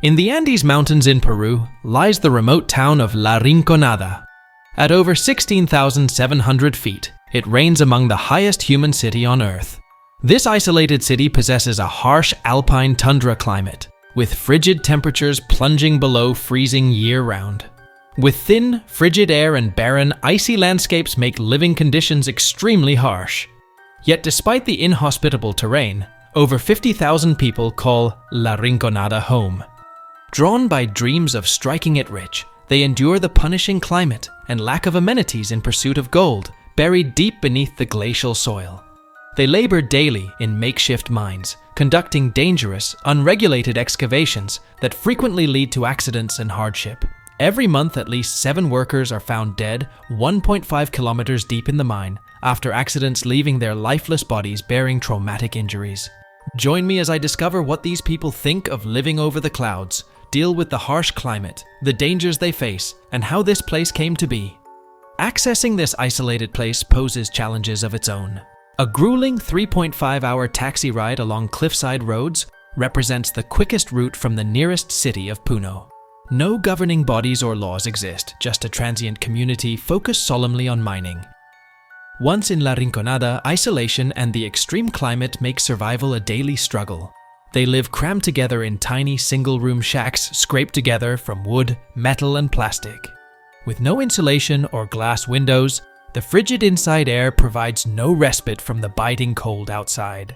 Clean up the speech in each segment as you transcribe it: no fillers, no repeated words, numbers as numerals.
In the Andes Mountains in Peru lies the remote town of La Rinconada. At over 16,700 feet, it reigns among the highest human city on Earth. This isolated city possesses a harsh alpine tundra climate, with frigid temperatures plunging below freezing year-round. With thin, frigid air and barren, icy landscapes make living conditions extremely harsh. Yet despite the inhospitable terrain, over 50,000 people call La Rinconada home. Drawn by dreams of striking it rich, they endure the punishing climate and lack of amenities in pursuit of gold, buried deep beneath the glacial soil. They labor daily in makeshift mines, conducting dangerous, unregulated excavations that frequently lead to accidents and hardship. Every month, at least 7 workers are found dead 1.5 kilometers deep in the mine after accidents, leaving their lifeless bodies bearing traumatic injuries. Join me as I discover what these people think of living over the clouds, deal with the harsh climate, the dangers they face, and how this place came to be. Accessing this isolated place poses challenges of its own. A grueling 3.5-hour taxi ride along cliffside roads represents the quickest route from the nearest city of Puno. No governing bodies or laws exist, just a transient community focused solemnly on mining. Once in La Rinconada, isolation and the extreme climate make survival a daily struggle. They live crammed together in tiny single-room shacks scraped together from wood, metal, and plastic. With no insulation or glass windows, the frigid inside air provides no respite from the biting cold outside.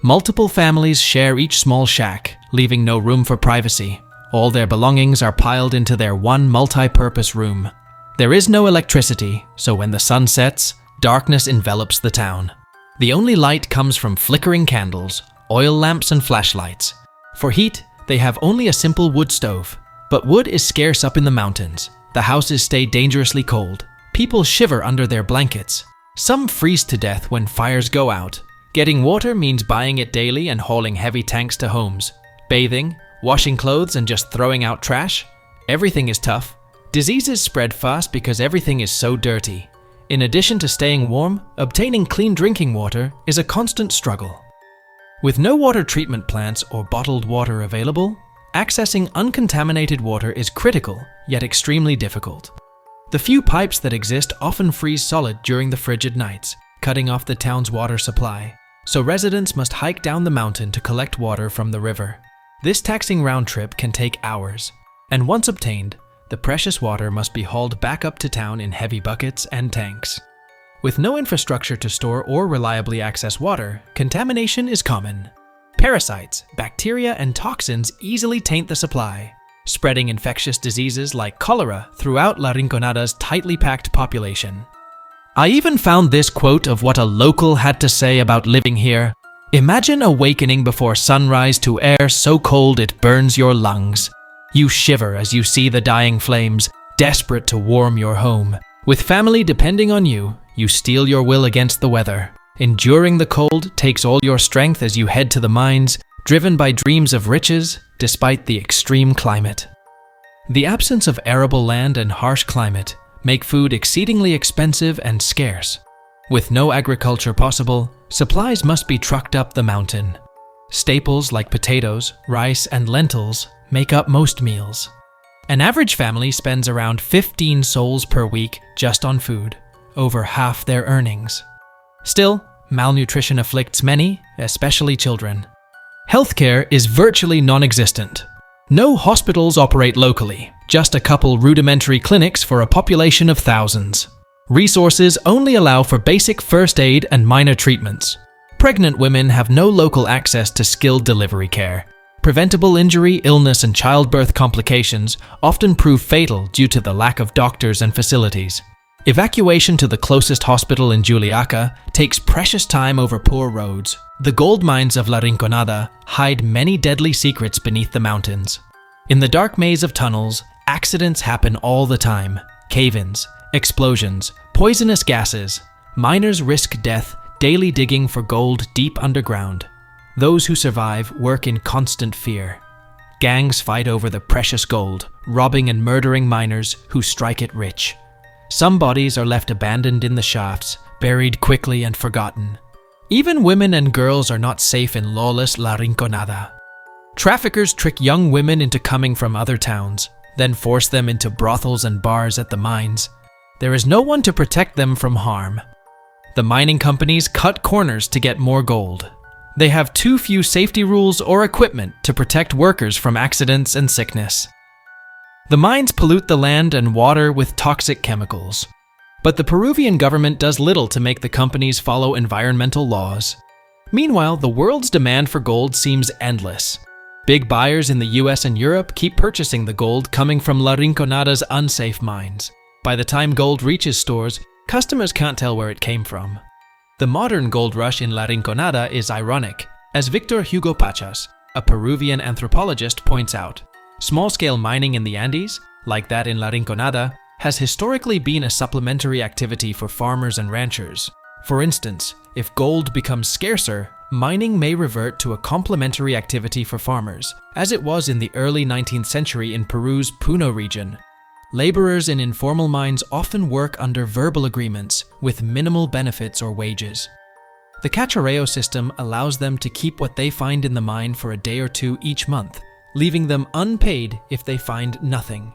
Multiple families share each small shack, leaving no room for privacy. All their belongings are piled into their one multi-purpose room. There is no electricity, so when the sun sets, darkness envelops the town. The only light comes from flickering candles, oil lamps, and flashlights. For heat, they have only a simple wood stove. But wood is scarce up in the mountains. The houses stay dangerously cold. People shiver under their blankets. Some freeze to death when fires go out. Getting water means buying it daily and hauling heavy tanks to homes. Bathing, washing clothes, and just throwing out trash? Everything is tough. Diseases spread fast because everything is so dirty. In addition to staying warm, obtaining clean drinking water is a constant struggle. With no water treatment plants or bottled water available, accessing uncontaminated water is critical, yet extremely difficult. The few pipes that exist often freeze solid during the frigid nights, cutting off the town's water supply. So residents must hike down the mountain to collect water from the river. This taxing round trip can take hours, and once obtained, the precious water must be hauled back up to town in heavy buckets and tanks. With no infrastructure to store or reliably access water, contamination is common. Parasites, bacteria, and toxins easily taint the supply, spreading infectious diseases like cholera throughout La Rinconada's tightly packed population. I even found this quote of what a local had to say about living here. Imagine awakening before sunrise to air so cold it burns your lungs. You shiver as you see the dying flames, desperate to warm your home. With family depending on you, you steel your will against the weather. Enduring the cold takes all your strength as you head to the mines, driven by dreams of riches despite the extreme climate. The absence of arable land and harsh climate make food exceedingly expensive and scarce. With no agriculture possible, supplies must be trucked up the mountain. Staples like potatoes, rice, and lentils make up most meals. An average family spends around 15 sols per week just on food, over half their earnings. Still, malnutrition afflicts many, especially children. Healthcare is virtually non-existent. No hospitals operate locally, just a couple rudimentary clinics for a population of thousands. Resources only allow for basic first aid and minor treatments. Pregnant women have no local access to skilled delivery care. Preventable injury, illness, and childbirth complications often prove fatal due to the lack of doctors and facilities. Evacuation to the closest hospital in Juliaca takes precious time over poor roads. The gold mines of La Rinconada hide many deadly secrets beneath the mountains. In the dark maze of tunnels, accidents happen all the time. Cave-ins, explosions, poisonous gases. Miners risk death daily digging for gold deep underground. Those who survive work in constant fear. Gangs fight over the precious gold, robbing and murdering miners who strike it rich. Some bodies are left abandoned in the shafts, buried quickly and forgotten. Even women and girls are not safe in lawless La Rinconada. Traffickers trick young women into coming from other towns, then force them into brothels and bars at the mines. There is no one to protect them from harm. The mining companies cut corners to get more gold. They have too few safety rules or equipment to protect workers from accidents and sickness. The mines pollute the land and water with toxic chemicals. But the Peruvian government does little to make the companies follow environmental laws. Meanwhile, the world's demand for gold seems endless. Big buyers in the US and Europe keep purchasing the gold coming from La Rinconada's unsafe mines. By the time gold reaches stores, customers can't tell where it came from. The modern gold rush in La Rinconada is ironic, as Victor Hugo Pachas, a Peruvian anthropologist, points out. Small-scale mining in the Andes, like that in La Rinconada, has historically been a supplementary activity for farmers and ranchers. For instance, if gold becomes scarcer, mining may revert to a complementary activity for farmers, as it was in the early 19th century in Peru's Puno region. Laborers in informal mines often work under verbal agreements with minimal benefits or wages. The cachorreo system allows them to keep what they find in the mine for a day or two each month, leaving them unpaid if they find nothing.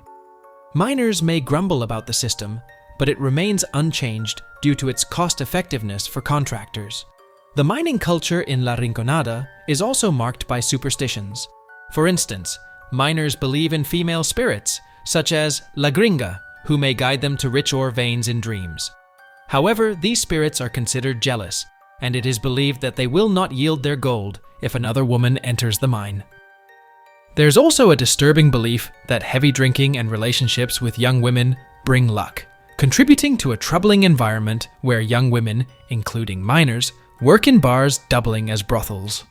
Miners may grumble about the system, but it remains unchanged due to its cost-effectiveness for contractors. The mining culture in La Rinconada is also marked by superstitions. For instance, miners believe in female spirits, such as La Gringa, who may guide them to rich ore veins in dreams. However, these spirits are considered jealous, and it is believed that they will not yield their gold if another woman enters the mine. There's also a disturbing belief that heavy drinking and relationships with young women bring luck, contributing to a troubling environment where young women, including minors, work in bars doubling as brothels.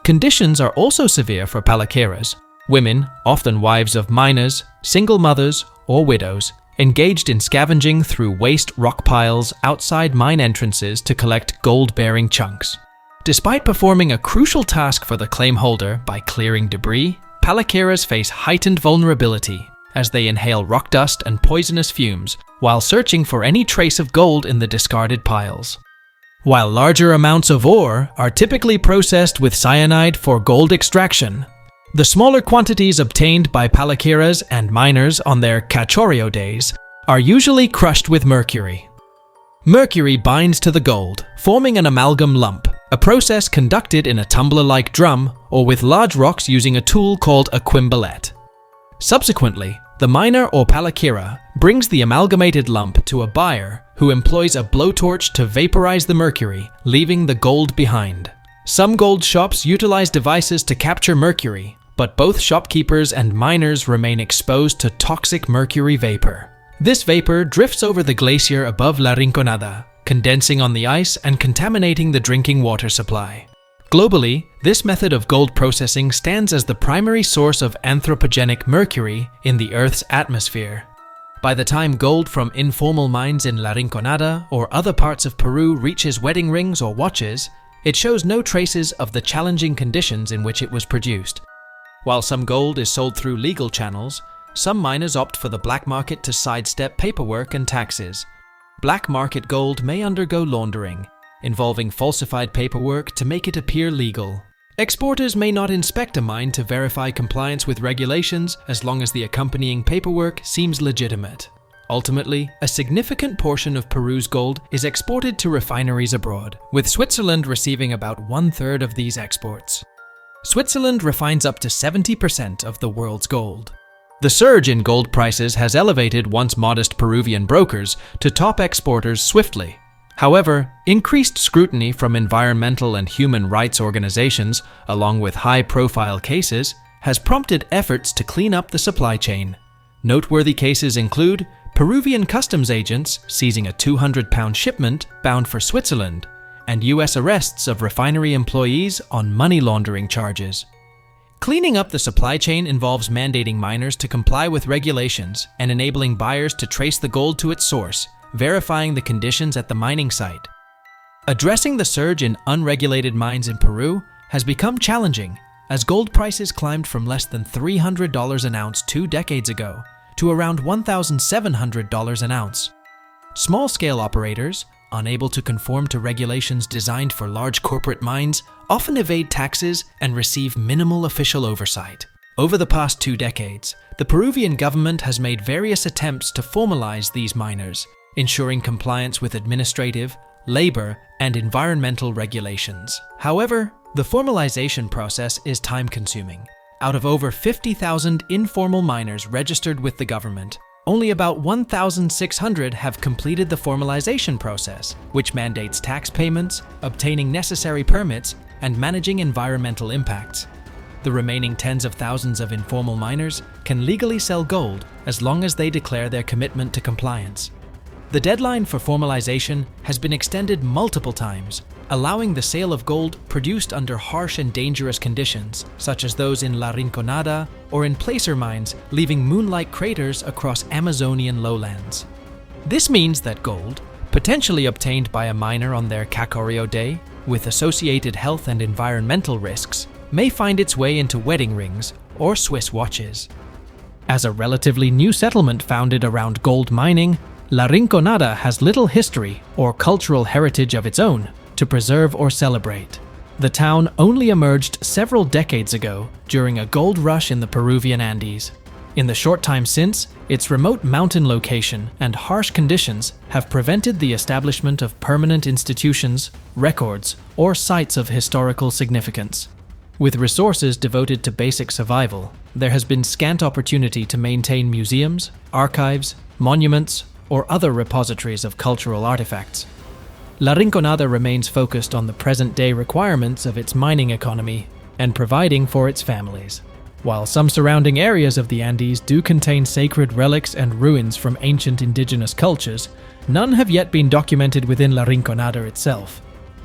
Conditions are also severe for palaqueras, women, often wives of miners, single mothers, or widows, engaged in scavenging through waste rock piles outside mine entrances to collect gold-bearing chunks. Despite performing a crucial task for the claim holder by clearing debris, palaqueras face heightened vulnerability as they inhale rock dust and poisonous fumes while searching for any trace of gold in the discarded piles. While larger amounts of ore are typically processed with cyanide for gold extraction, the smaller quantities obtained by palaqueras and miners on their cachorreo days are usually crushed with mercury. Mercury binds to the gold, forming an amalgam lump, a process conducted in a tumbler-like drum or with large rocks using a tool called a quimbolette. Subsequently, the miner or palaquera brings the amalgamated lump to a buyer who employs a blowtorch to vaporize the mercury, leaving the gold behind. Some gold shops utilize devices to capture mercury, but both shopkeepers and miners remain exposed to toxic mercury vapor. This vapor drifts over the glacier above La Rinconada, condensing on the ice and contaminating the drinking water supply. Globally, this method of gold processing stands as the primary source of anthropogenic mercury in the Earth's atmosphere. By the time gold from informal mines in La Rinconada or other parts of Peru reaches wedding rings or watches, it shows no traces of the challenging conditions in which it was produced. While some gold is sold through legal channels, some miners opt for the black market to sidestep paperwork and taxes. Black market gold may undergo laundering, involving falsified paperwork to make it appear legal. Exporters may not inspect a mine to verify compliance with regulations as long as the accompanying paperwork seems legitimate. Ultimately, a significant portion of Peru's gold is exported to refineries abroad, with Switzerland receiving about 1/3 of these exports. Switzerland refines up to 70% of the world's gold. The surge in gold prices has elevated once modest Peruvian brokers to top exporters swiftly. However, increased scrutiny from environmental and human rights organizations, along with high-profile cases, has prompted efforts to clean up the supply chain. Noteworthy cases include Peruvian customs agents seizing a 200-pound shipment bound for Switzerland, and US arrests of refinery employees on money laundering charges. Cleaning up the supply chain involves mandating miners to comply with regulations and enabling buyers to trace the gold to its source, verifying the conditions at the mining site. Addressing the surge in unregulated mines in Peru has become challenging, as gold prices climbed from less than $300 an ounce 2 decades ago to around $1,700 an ounce. Small-scale operators, unable to conform to regulations designed for large corporate mines, often evade taxes and receive minimal official oversight. Over the past 2 decades, the Peruvian government has made various attempts to formalize these miners, ensuring compliance with administrative, labor, and environmental regulations. However, the formalization process is time-consuming. Out of over 50,000 informal miners registered with the government, only about 1,600 have completed the formalization process, which mandates tax payments, obtaining necessary permits, and managing environmental impacts. The remaining tens of thousands of informal miners can legally sell gold as long as they declare their commitment to compliance. The deadline for formalization has been extended multiple times, allowing the sale of gold produced under harsh and dangerous conditions, such as those in La Rinconada or in placer mines leaving moon-like craters across Amazonian lowlands. This means that gold, potentially obtained by a miner on their Cacorio day, with associated health and environmental risks, may find its way into wedding rings or Swiss watches. As a relatively new settlement founded around gold mining, La Rinconada has little history or cultural heritage of its own to preserve or celebrate. The town only emerged several decades ago during a gold rush in the Peruvian Andes. In the short time since, its remote mountain location and harsh conditions have prevented the establishment of permanent institutions, records, or sites of historical significance. With resources devoted to basic survival, there has been scant opportunity to maintain museums, archives, monuments, or other repositories of cultural artifacts. La Rinconada remains focused on the present-day requirements of its mining economy and providing for its families. While some surrounding areas of the Andes do contain sacred relics and ruins from ancient indigenous cultures, none have yet been documented within La Rinconada itself.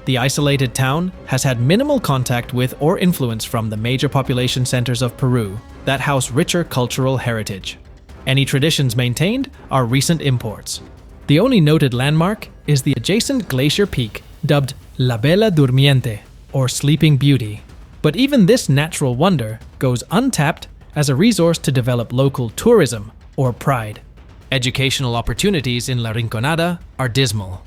The isolated town has had minimal contact with or influence from the major population centers of Peru that house richer cultural heritage. Any traditions maintained are recent imports. The only noted landmark is the adjacent glacier peak dubbed La Bella Durmiente, or Sleeping Beauty. But even this natural wonder goes untapped as a resource to develop local tourism or pride. Educational opportunities in La Rinconada are dismal.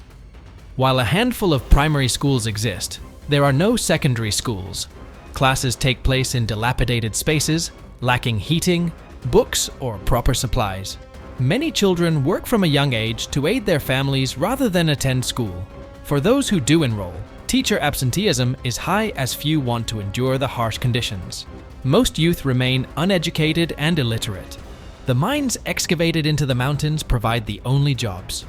While a handful of primary schools exist, there are no secondary schools. Classes take place in dilapidated spaces, lacking heating, books, or proper supplies. Many children work from a young age to aid their families rather than attend school. For those who do enroll, teacher absenteeism is high as few want to endure the harsh conditions. Most youth remain uneducated and illiterate. The mines excavated into the mountains provide the only jobs.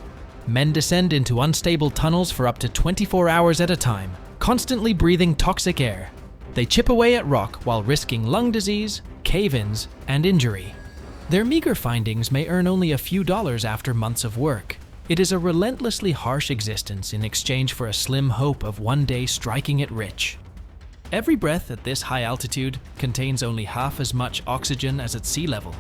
Men descend into unstable tunnels for up to 24 hours at a time, constantly breathing toxic air. They chip away at rock while risking lung disease, cave-ins, and injury. Their meager findings may earn only a few dollars after months of work. It is a relentlessly harsh existence in exchange for a slim hope of one day striking it rich. Every breath at this high altitude contains only half as much oxygen as at sea level.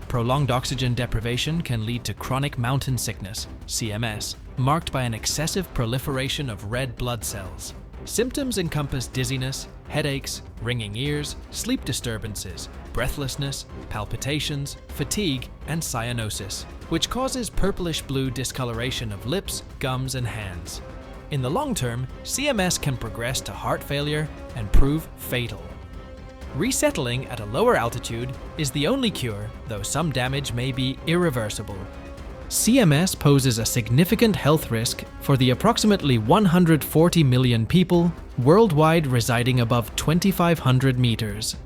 Prolonged oxygen deprivation can lead to chronic mountain sickness, CMS, marked by an excessive proliferation of red blood cells. Symptoms encompass dizziness, headaches, ringing ears, sleep disturbances, breathlessness, palpitations, fatigue, and cyanosis, which causes purplish-blue discoloration of lips, gums, and hands. In the long term, CMS can progress to heart failure and prove fatal. Resettling at a lower altitude is the only cure, though some damage may be irreversible. CMS poses a significant health risk for the approximately 140 million people worldwide residing above 2,500 meters.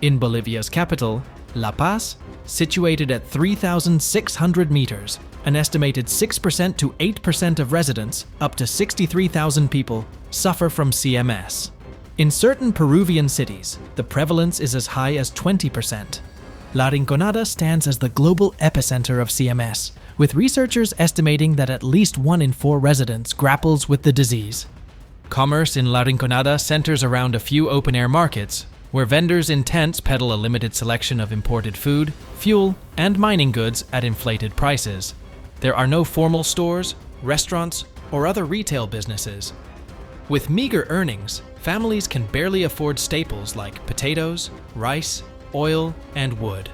In Bolivia's capital, La Paz, situated at 3,600 meters, an estimated 6% to 8% of residents, up to 63,000 people, suffer from CMS. In certain Peruvian cities, the prevalence is as high as 20%. La Rinconada stands as the global epicenter of CMS, with researchers estimating that at least 1 in 4 residents grapples with the disease. Commerce in La Rinconada centers around a few open-air markets, where vendors in tents peddle a limited selection of imported food, fuel, and mining goods at inflated prices. There are no formal stores, restaurants, or other retail businesses. With meager earnings, families can barely afford staples like potatoes, rice, oil, and wood.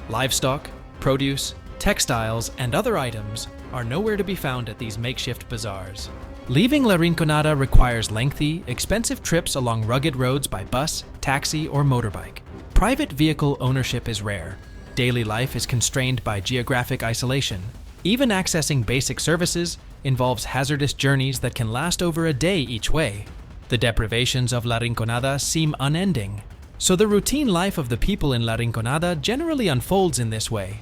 Livestock, produce, textiles, and other items are nowhere to be found at these makeshift bazaars. Leaving La Rinconada requires lengthy, expensive trips along rugged roads by bus, taxi, or motorbike. Private vehicle ownership is rare. Daily life is constrained by geographic isolation. Even accessing basic services involves hazardous journeys that can last over a day each way. The deprivations of La Rinconada seem unending, so the routine life of the people in La Rinconada generally unfolds in this way.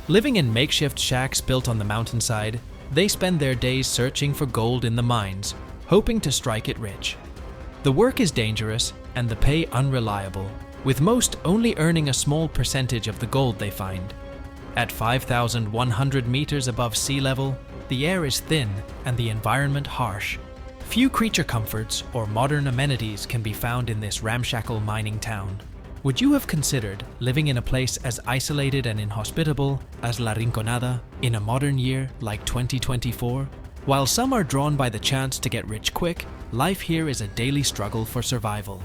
Living in makeshift shacks built on the mountainside, they spend their days searching for gold in the mines, hoping to strike it rich. The work is dangerous and the pay unreliable, with most only earning a small percentage of the gold they find. At 5,100 meters above sea level, the air is thin and the environment harsh. Few creature comforts or modern amenities can be found in this ramshackle mining town. Would you have considered living in a place as isolated and inhospitable as La Rinconada in a modern year like 2024? While some are drawn by the chance to get rich quick, life here is a daily struggle for survival.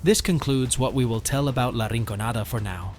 This concludes what we will tell about La Rinconada for now.